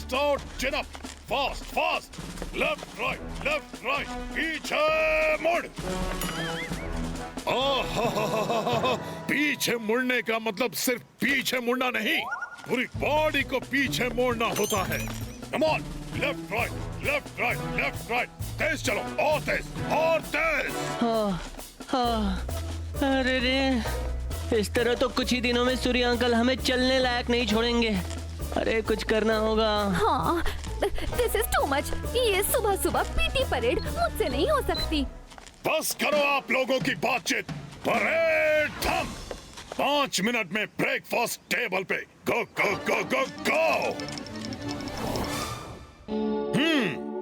Chest out, चिन up, fast fast, left right, पीछे मुड़। पीछे मुड़ने का मतलब सिर्फ पीछे मुड़ना नहीं, पूरी बॉडी को पीछे मोड़ना होता है। कम ऑन, लेफ्ट राइट, तेज चलो, और तेज। अरे रे, इस तरह तो कुछ ही दिनों में सूर्य अंकल हमें चलने लायक नहीं छोड़ेंगे। अरे कुछ करना होगा। हाँ, दिस इज टू मच। ये सुबह सुबह पीटी परेड मुझसे नहीं हो सकती। बस करो आप लोगों की बातचीत। परेड थम। 5 मिनट में ब्रेकफास्ट टेबल पे। Go go go go go.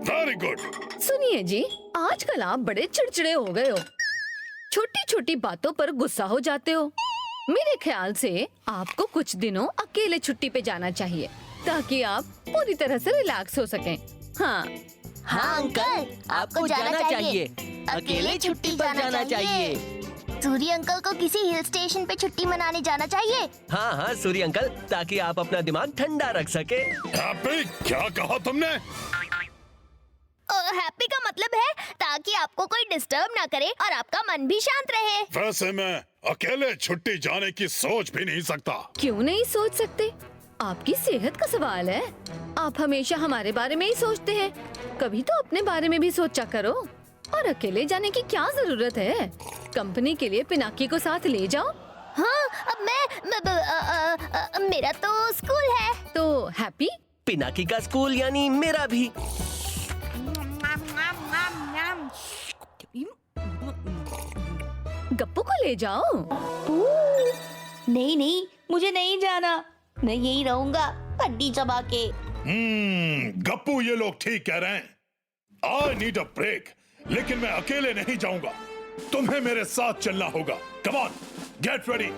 Very good. सुनिए जी, आजकल आप बड़े चिड़चिड़े हो गए हो। छोटी छोटी बातों पर गुस्सा हो जाते हो। मेरे ख्याल से आपको कुछ दिनों अकेले छुट्टी पे जाना चाहिए ताकि आप पूरी तरह से रिलैक्स हो सकें। हाँ हाँ अंकल, आपको जाना चाहिए। अकेले छुट्टी पर जाना चाहिए। सूर्य अंकल को किसी हिल स्टेशन पे छुट्टी मनाने जाना चाहिए। हाँ हाँ सूर्य अंकल, ताकि आप अपना दिमाग ठंडा रख सके। हैप्पी, क्या कहा तुमने? हैप्पी का मतलब है ताकि आपको कोई डिस्टर्ब ना करे और आपका मन भी शांत रहे। वैसे मैं अकेले छुट्टी जाने की सोच भी नहीं सकता। क्यों नहीं सोच सकते? आपकी सेहत का सवाल है। आप हमेशा हमारे बारे में ही सोचते हैं, कभी तो अपने बारे में भी सोचा करो। और अकेले जाने की क्या जरूरत है? कंपनी के लिए पिनाकी को साथ ले जाओ। हाँ, अब मेरा तो स्कूल है। तो हैप्पी? पिनाकी का स्कूल यानी मेरा भी। गप्पू को ले जाओ। नहीं, मुझे नहीं जाना। मैं यही रहूंगा हड्डी चबा के। गप्पू, ये लोग ठीक कह रहे हैं। आई नीड अ ब्रेक, लेकिन मैं अकेले नहीं जाऊंगा। तुम्हें मेरे साथ चलना होगा। Come on, get ready.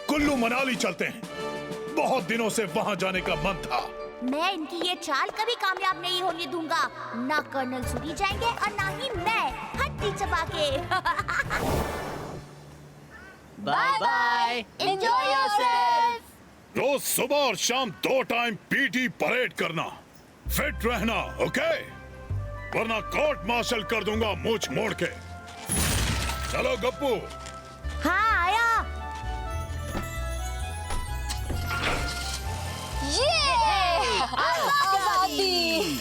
Kullu Manali चलते हैं। बहुत दिनों से वहां जाने का मन था। मैं इनकी ये चाल कभी कामयाब नहीं होने दूंगा। ना कर्नल सूरी जाएंगे और ना ही मैं हड्डी चबा के। Bye bye, enjoy yourself. रोज सुबह और शाम 2 टाइम पीटी परेड करना, फिट रहना, ओके? वरना कोर्ट मार्शल कर दूंगा मूंछ मोड़ के। चलो गप्पू। हाँ आया। ये आजादी।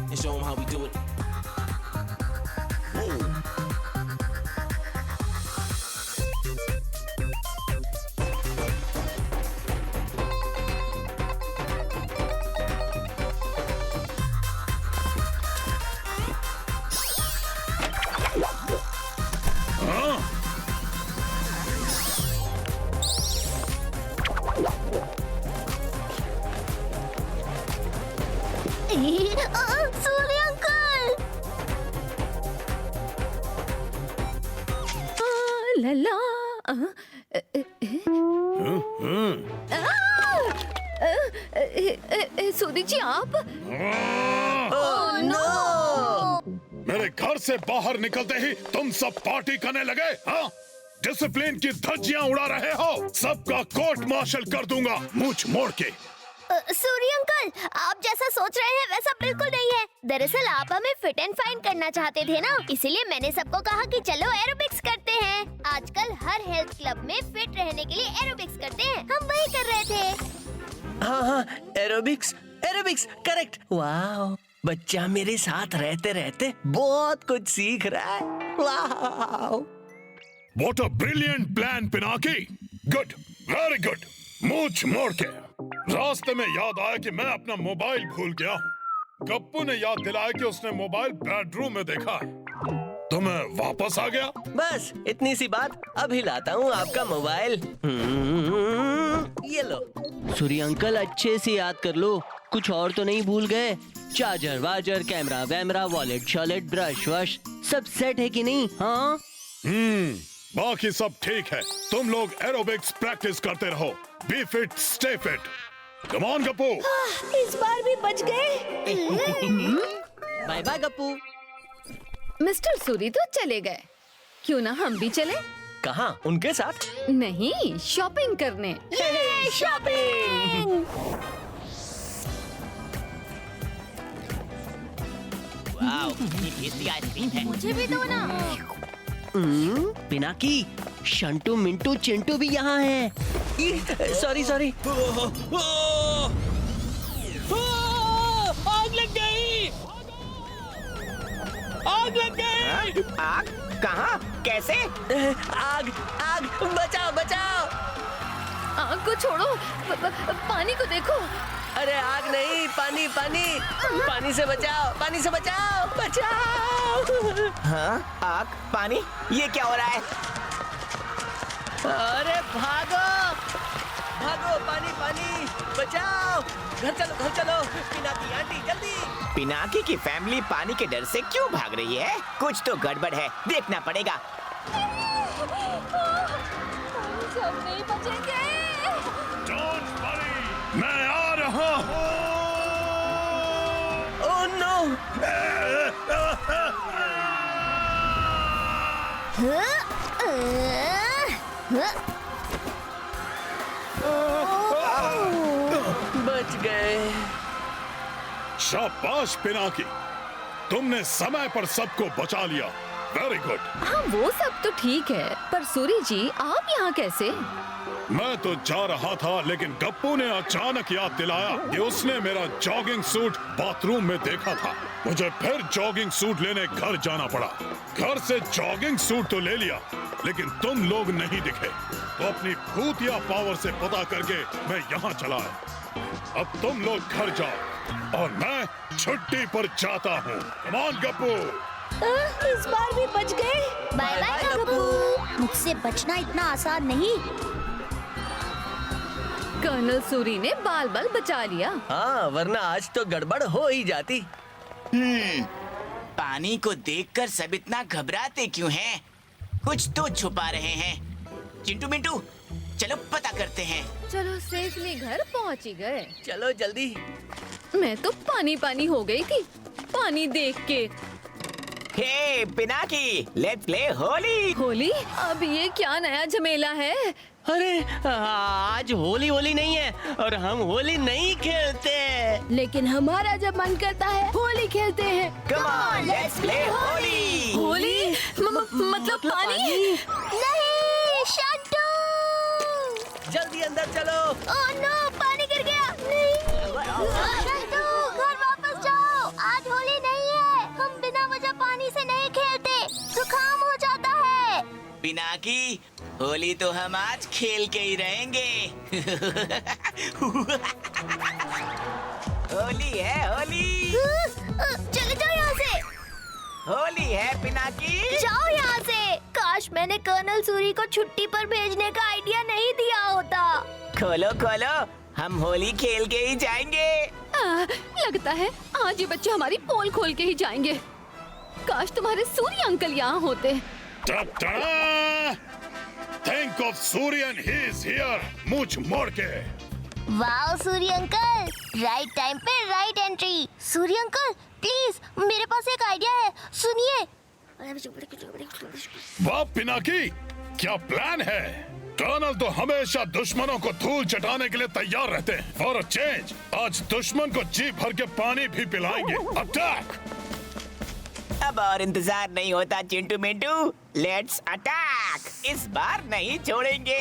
And show them how we do it. Whoa. Surya uncle. लला। सूरी जी, आप? मेरे घर से बाहर निकलते ही तुम सब पार्टी करने लगे, हाँ? डिसिप्लिन की धज्जियां उड़ा रहे हो। सबका कोर्ट मार्शल कर दूंगा मूंछ मोड़ के। सूर्य अंकल, आप जैसा सोच रहे हैं वैसा बिल्कुल नहीं है। दरअसल आप हमें फिट एंड फाइन करना चाहते थे ना, इसीलिए मैंने सबको कहा कि चलो एरोबिक्स करते हैं। आजकल हर हेल्थ क्लब में फिट रहने के लिए एरोबिक्स करते हैं। हम वही कर रहे थे। हाँ, एरोबिक्स करेक्ट। वाह, बच्चा मेरे साथ रहते रहते बहुत कुछ सीख रहा है। वाह, what a brilliant plan Pinaki. Good, very good. मूंछ मोड़ के। रास्ते में याद आया कि मैं अपना मोबाइल भूल गया हूँ। गप्पू ने याद दिलाया कि उसने मोबाइल बेडरूम में देखा है, तो मैं वापस आ गया। बस इतनी सी बात। अभी लाता हूँ आपका मोबाइल। ये लो। सूर्य अंकल, अच्छे से याद कर लो, कुछ और तो नहीं भूल गए? चार्जर वार्जर, कैमरा वैमरा, वॉलेट शॉलेट, ब्रश वश सब सेट है कि नहीं? हाँ, बाकी सब ठीक है। तुम लोग एरोबिक्स प्रैक्टिस करते रहो। Be fit, stay fit. Come on Gappu. इस बार भी बच गए। Bye bye Gappu. Mister Suri तो चले गए, क्यों ना हम भी चले? कहाँ? उनके साथ? नहीं, शॉपिंग करने। शॉपिंग! वाओ, कितनी टेस्टी आइसक्रीम है। मुझे भी दो ना। पिनाकी, शंटू मिंटू चिंटू भी यहाँ हैं। Sorry sorry. आग लग गई! आग लग गई! आग? कहाँ? कैसे? आग आग, बचाओ बचाओ। आग को छोड़ो, पानी को देखो। अरे आग नहीं, पानी पानी, पानी से बचाओ, पानी से बचाओ, बचाओ। हाँ? आग? पानी? ये क्या हो रहा है? अरे भागो भागो, पानी पानी, बचाओ। घर चलो, पिनाकी आंटी जल्दी। पिनाकी की फैमिली पानी के डर से क्यों भाग रही है? कुछ तो गड़बड़ है, देखना पड़ेगा। सब नहीं बचेंगे। डोंट वरी, मैं आ रहा हूँ। Oh no. बच गए। शाबाश पिनाकी, तुमने समय पर सबको बचा लिया। Very good. हाँ, वो सब तो ठीक है, पर सूरी जी आप यहाँ कैसे? मैं तो जा रहा था, लेकिन गप्पू ने अचानक याद दिलाया कि उसने मेरा जॉगिंग सूट बाथरूम में देखा था। मुझे फिर जॉगिंग सूट लेने घर जाना पड़ा। घर से जॉगिंग सूट तो ले लिया, लेकिन तुम लोग नहीं दिखे, तो अपनी भूतिया पावर से पता करके मैं यहाँ चला आया। अब तुम लोग घर जाओ और मैं छुट्टी पर जाता हूँ। Come on Gappu. इस बार भी बच गए। Bye bye Gappu. मुझसे बचना इतना आसान नहीं। कर्नल सूरी ने बाल बाल बचा लिया। हाँ, वरना आज तो गड़बड़ हो ही जाती। पानी को देखकर सब इतना घबराते क्यों हैं? कुछ तो छुपा रहे हैं। चिंटू मिंटू, चलो पता करते हैं। चलो, सेफली घर पहुँच ही गए। चलो जल्दी। मैं तो पानी पानी हो गई थी पानी देख के। हे पिनाकी, लेट्स प्ले होली। होली? अब ये क्या नया झमेला है? अरे आज होली होली नहीं है और हम होली नहीं खेलते। लेकिन हमारा जब मन करता है होली खेलते हैं। Come on, let's play Holi. Holi मतलब पानी? नहीं, शंटू। जल्दी अंदर चलो। ओह नो, पानी गिर गया। शंटू, घर वापस जाओ। आज होली नहीं है। हम बिना वजह पानी से नहीं खेलते, जुकाम हो जाता है। पिनाकी, होली तो हम आज खेल के ही रहेंगे। होली है होली। चले जाओ यहाँ से। होली है पिनाकी। जाओ यहाँ से। काश मैंने कर्नल सूरी को छुट्टी पर भेजने का आइडिया नहीं दिया होता। खोलो खोलो, हम होली खेल के ही जाएंगे। लगता है आज ये बच्चे हमारी पोल खोल के ही जाएंगे। काश तुम्हारे सूर्य अंकल यहाँ होते। Think of Surya and he is here. मूछ मोड़ के। वाओ सूर्य अंकल, राइट टाइम पे right entry. Surya uncle please, मेरे पास एक आइडिया है, सुनिए। वाह पिनाकी, क्या प्लान है? कर्नल तो हमेशा दुश्मनों को धूल चटाने के लिए तैयार रहते हैं। फॉर अ चेंज आज दुश्मन को जी भर के पानी भी पिलाएंगे। अटैक! अब और इंतजार नहीं होता चिंटू मिंटू, लेट्स अटैक। इस बार नहीं छोड़ेंगे।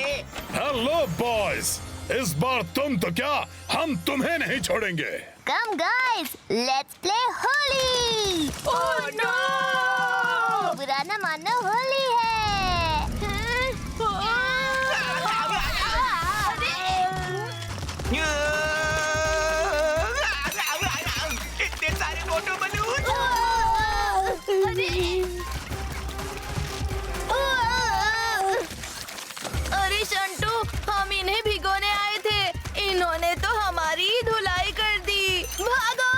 हेलो बॉयज, इस बार तुम तो क्या, हम तुम्हें नहीं छोड़ेंगे। Come guys, let's play Holi. Oh no! बुरा ना मानो, होली है। इतने सारे मोटू बलून। अरे शंटू, हम इन्हें भिगोने आए थे, इन्होंने तो हमारी धुलाई कर दी। भागो!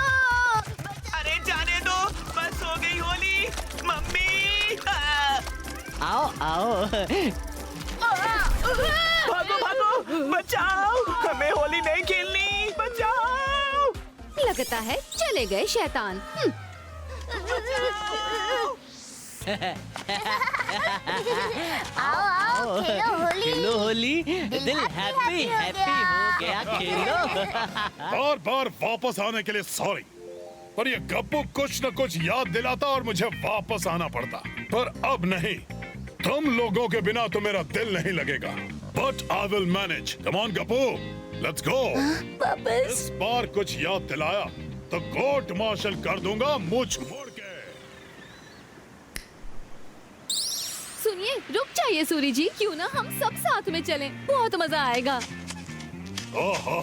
अरे जाने दो, बस हो गई होली। मम्मी आओ आओ। भागो भागो, बचाओ, हमें होली नहीं खेलनी, बचाओ। लगता है चले गए शैतान। आओ आओ खेलो होली। खेलो होली, दिल हैप्पी हैप्पी हो गया, खेलो। बार बार वापस आने के लिए सॉरी, पर ये गप्पू कुछ न कुछ याद दिलाता और मुझे वापस आना पड़ता। पर अब नहीं, तुम लोगों के बिना तो मेरा दिल नहीं लगेगा। But I will manage. Come on Gappu, let's go. वापस इस बार कुछ याद दिलाया तो कोर्ट मार्शल कर दूंगा मुझ मोड़ के। सुनिए, रुक जाइए सूरी जी, क्यों ना हम सब साथ में चलें, बहुत मजा आएगा। ओहो,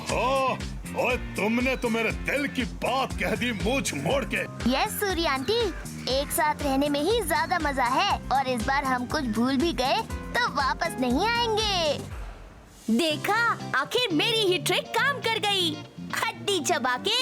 ओए तुमने तो मेरे दिल की बात कह दी मुझ मोड़ के। यस सूरी आंटी, एक साथ रहने में ही ज्यादा मजा है और इस बार हम कुछ भूल भी गए तो वापस नहीं आएंगे। देखा, आखिर मेरी ही ट्रिक काम कर गई, हड्डी चबा के।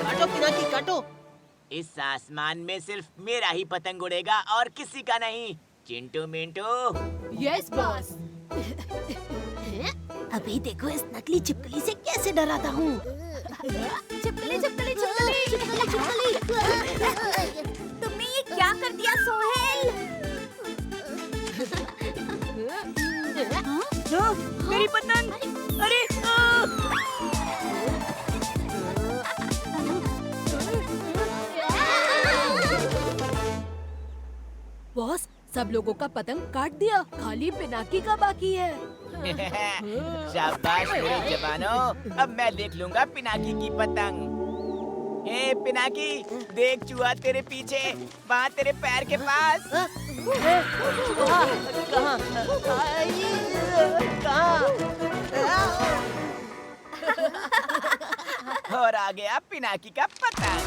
काटो पिनाकी, काटो। इस आसमान में सिर्फ मेरा ही पतंग उड़ेगा और किसी का नहीं। चिंटू मिंटू। Yes boss. अभी देखो इस नकली छिपकली से कैसे डराता हूँ। छिपकली छिपकली छिपकली छिपकली छिपकली। तुमने ये क्या कर दिया सोहेल? हाँ? मेरी पतंग! अरे बॉस, सब लोगों का पतंग काट दिया, खाली पिनाकी का बाकी है। शाबाश मेरे जवानों, अब मैं देख लूंगा पिनाकी की पतंग। हे पिनाकी, देख चूहा तेरे पीछे, वहाँ तेरे पैर के पास। और आ गया पिनाकी का पतंग।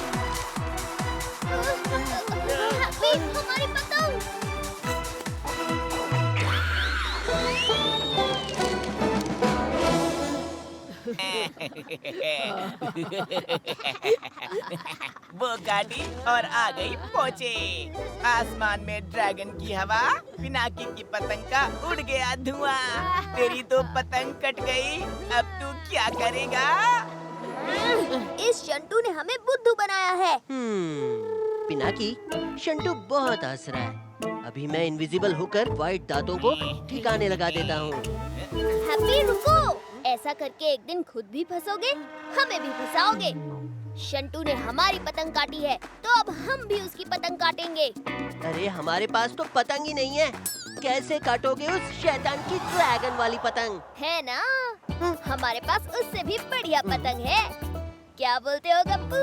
हैप्पी, हमारी पतंग। वो गाड़ी और आ गई पहुँचे। आसमान में ड्रैगन की हवा, पिनाकी की पतंग का उड़ गया धुआं। तेरी तो पतंग कट गई, अब तू क्या करेगा? इस शंटू ने हमें बुद्धू बनाया है। पिनाकी, शंटू बहुत हंस रहा है। अभी मैं इनविजिबल होकर व्हाइट दांतों को ठिकाने लगा देता हूँ। हैप्पी रुको, ऐसा करके एक दिन खुद भी फंसोगे, हमें भी फंसाओगे। शंटू ने हमारी पतंग काटी है, तो अब हम भी उसकी पतंग काटेंगे। अरे हमारे पास तो पतंग ही नहीं है, कैसे काटोगे उस शैतान की ड्रैगन वाली पतंग? है ना, हमारे पास उससे भी बढ़िया पतंग है। क्या बोलते हो गप्पू?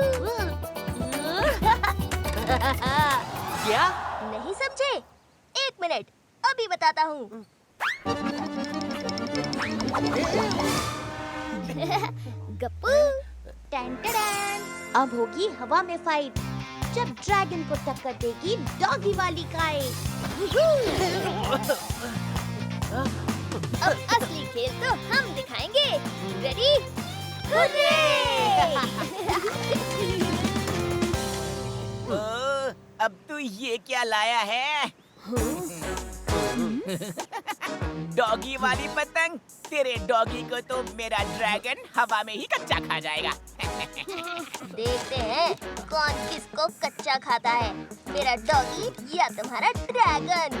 क्या? नहीं समझे? एक मिनट, अभी बताता हूँ। गप्पू, टैन टैन, अब होगी हवा में फाइट, जब ड्रैगन को टक्कर देगी डॉगी वाली काइट। अब असली खेल तो हम दिखाएंगे। रेडी? अब तू ये क्या लाया है? डॉगी वाली पतंग? तेरे डॉगी को तो मेरा ड्रैगन हवा में ही कच्चा खा जाएगा। देखते हैं कौन किसको कच्चा खाता है, मेरा डॉगी या तुम्हारा ड्रैगन।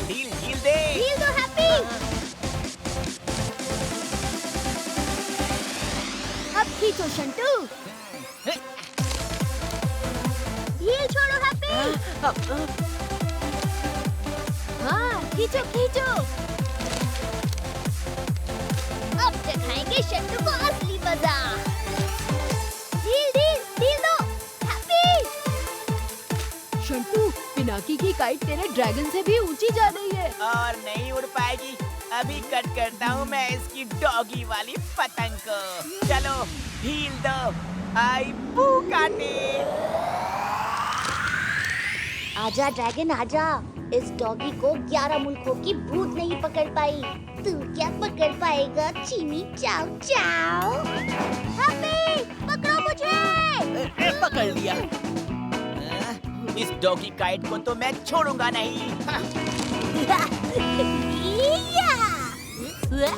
ढील दे। ढील दो हैप्पी। अब खींचो शंटू। ढील छोड़ो हैप्पी। हाँ, खींचो खींचो। अब दिखाएंगे शंटू को असली मजा। ढील ढील ढील दो हैप्पी। शंटू, पिनाकी की काइट तेरे ड्रैगन से भी ऊंची जा रही है। और नहीं उड़ पाएगी, अभी कट करता हूँ मैं इसकी डॉगी वाली पतंग को। चलो ढील दो। आई पू काटे। आजा ड्रैगन आजा। इस डॉगी को 11 मुल्कों की भूत नहीं पकड़ पाई। तू क्या पकड़ पाएगा चीनी चाव चाव? हैप्पी पकड़ो मुझे। पकड़ लिया। इस डॉगी काइट को तो मैं छोड़ूंगा नहीं। ये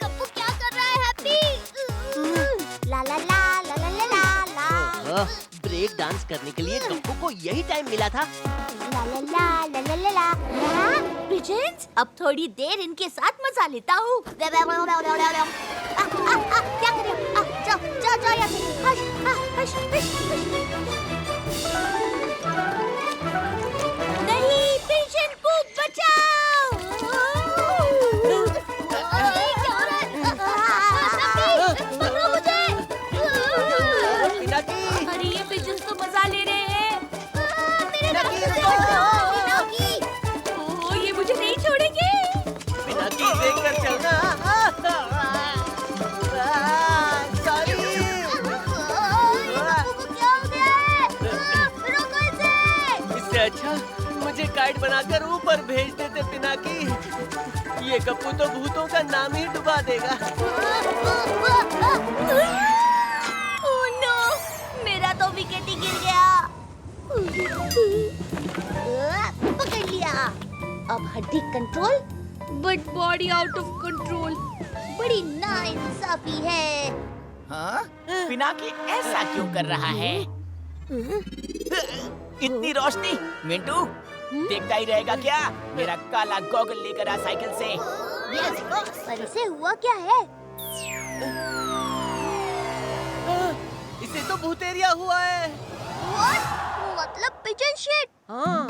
गप्पू क्या कर रहा है हैप्पी? ला ला ला ला ला ला ला ला। ब्रेक डांस करने के लिए गप्पू को यही टाइम मिला था। ला ला ला ला ला ला ला। पिजन्स, अब थोड़ी देर इनके साथ मजा लेता हूँ। क्या कर रहे हो? जाओ जाओ जाओ यहाँ से। Hush hush hush hush. नहीं पिजन को बचाओ। क्या हो रहा है? पकड़ो मुझे। अरे ये पिजन्स तो मजा ले रहे हैं। ओह, ये मुझे नहीं छोड़ेंगे। पिनाकी देखकर चलना। इससे अच्छा मुझे काइट बनाकर ऊपर भेज देते पिनाकी। ये गप्पू तो भूतों का नाम ही डुबा देगा। ओह नो, मेरा तो विकेट ही गिर गया। पकड़ लिया। अब हड्डी control but body out of control. बड़ी नाइंसाफी है। हाँ? पिनाकी ऐसा क्यों कर रहा है? इतनी रोशनी। मिंटू देखता ही रहेगा क्या? मेरा काला गॉगल लेकर आ साइकिल से। पर इसे हुआ क्या है? इसे तो भूतेरिया हुआ है। What? मतलब पिजन शिट। हाँ,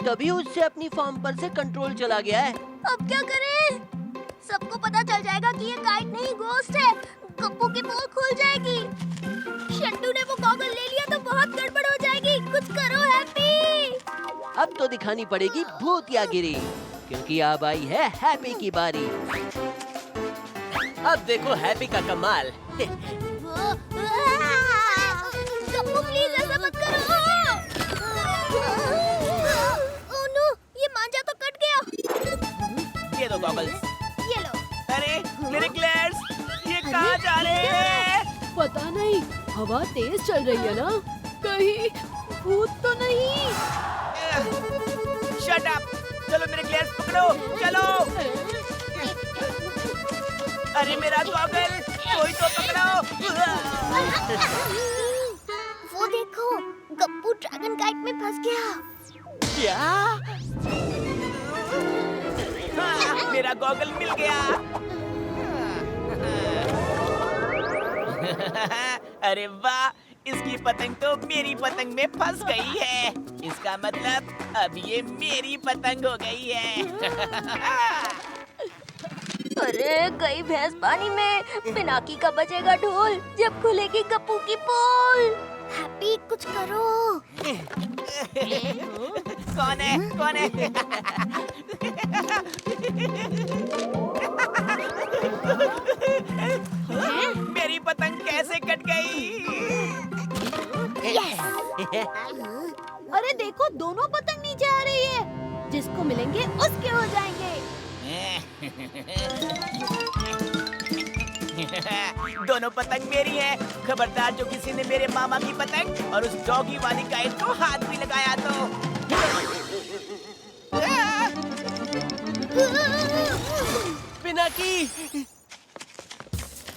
तभी उससे अपनी फॉर्म पर से कंट्रोल चला गया है। अब क्या करें? सबको पता चल जाएगा कि ये काइट नहीं घोस्ट है। गप्पू की पोल खुल जाएगी। शंटू ने वो गॉगल ले लिया तो बहुत गड़बड़ हो जाएगी। कुछ करो हैप्पी। अब तो दिखानी पड़ेगी भूतियागिरी, क्योंकि अब आई है हैप्पी की बारी। अब देखो हैप्पी का कमाल। गप्पू प्लीज ऐसा मत करो। ओह नो, ये मांझा तो कट गया। ये दो गॉगल्स। ये लो। अरे मेरे ग्लैड्स, ये कहाँ जा रहे हैं? पता नहीं, हवा तेज चल रही है ना। कहीं भूत तो नहीं। Shut up. चलो मेरे ग्लैड्स पकड़ो। चलो। अरे मेरा गॉगल, कोई तो पकड़ो। वो देखो, गप्पू ड्रैगन काइट में फंस गया। क्या? हाँ, मेरा गॉगल मिल गया। अरे वाह, इसकी पतंग तो मेरी पतंग में फंस गई है। इसका मतलब अब ये मेरी पतंग हो गई है। अरे गई भैंस पानी में। पिनाकी का बजेगा ढोल जब खुलेगी गप्पू की पोल। हैप्पी कुछ करो। कौन है? कौन है? मेरी पतंग कैसे कट गई? अरे देखो, दोनों पतंग नीचे आ रही है। जिसको मिलेंगे उसके हो जाएंगे। दोनों पतंग मेरी हैं। खबरदार जो किसी ने मेरे मामा की पतंग और उस डॉगी वाली काइट को हाथ भी लगाया तो। पिनाकी!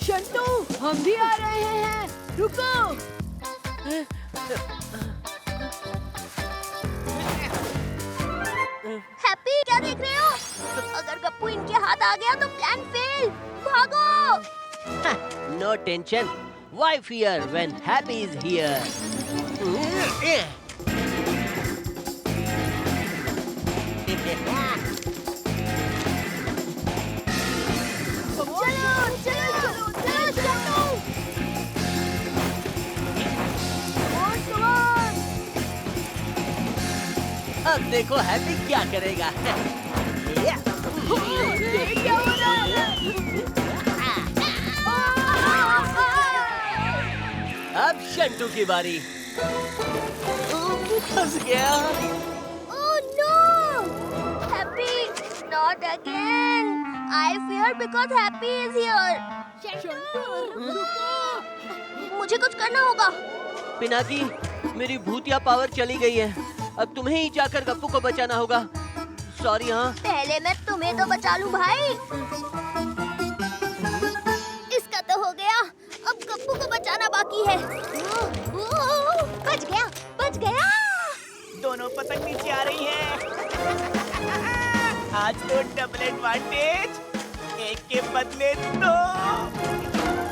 शंटू, हम भी आ रहे हैं। रुको। हैप्पी क्या देख रहे हो? अगर गप्पू इनके हाथ आ गया तो प्लान फेल। भागो। No tension. Why fear when happy is here? चलो चलो चलो चलो शंटू। अब देखो हैप्पी क्या करेगा। अब शंटू की बारी। फंस गया। Oh no! Happy, not again. I fear because Happy is here. मुझे कुछ करना होगा। पिनाकी, मेरी भूतिया पावर चली गई है। अब तुम्हें ही जाकर गप्पू को बचाना होगा। सॉरी। हाँ, पहले मैं तुम्हें तो बचा लूं भाई। इसका तो हो गया, अब गप्पू को बचाना बाकी है। बच गया, बच गया। दोनों पतंग नीचे आ रही हैं। आज तो डबल एडवांटेज, एक के बदले दो।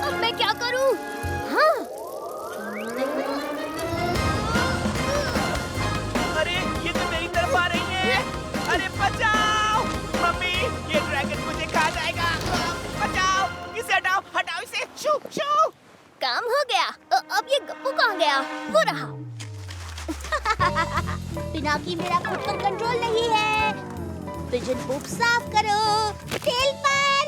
अब मैं क्या करूं? हाँ। अरे ये तो मेरी तरफ आ रही है। अरे बचाओ मम्मी, ये ड्रैगन मुझे खा जाएगा। बचाओ, इसे हटाओ, हटाओ इसे। शू शू। काम हो गया। अब ये गप्पू कहाँ गया? वो रहा। पिनाकी, मेरा खुद पर कंट्रोल नहीं है। पिजन पोप साफ करो, टेल पर।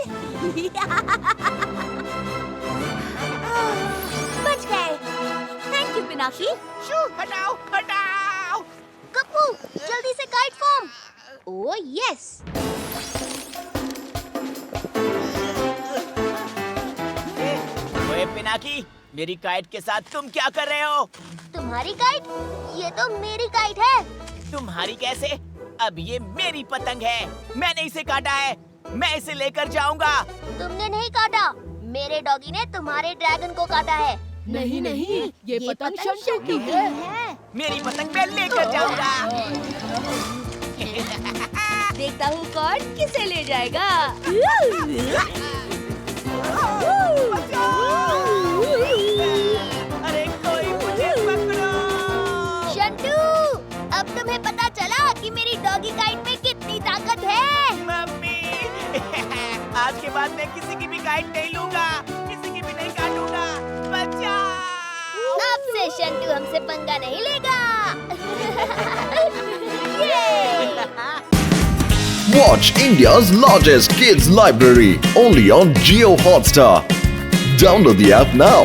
बच गए। Thank you Pinaki. शू, हटाओ, हटाओ। गप्पू, जल्दी से काइट फॉर्म। Oh yes. ओए पिनाकी, मेरी काइट के साथ तुम क्या कर रहे हो? तुम्हारी काइट? ये तो मेरी काइट है। तुम्हारी कैसे? अब ये मेरी पतंग है। मैंने इसे काटा है। मैं इसे लेकर जाऊंगा। तुमने नहीं काटा, मेरे डॉगी ने तुम्हारे ड्रैगन को काटा है। नहीं नहीं, ये पतंग शंटू की है। मेरी पतंग मैं लेकर जाऊंगा। देखता हूँ कौन किसे ले जाएगा। अरे कोई मुझे पकड़ो। शंटू, अब तुम्हें पता चला कि मेरी डॉगी काइट में कितनी ताकत है। मम्मी, आज के बाद मैं किसी की भी काइट नहीं लूंगा, किसी की भी नहीं काटूंगा। बचाओ। अब से शंटू हमसे पंगा नहीं लेगा। Watch India's largest kids library only on Jio Hotstar. Download the app now.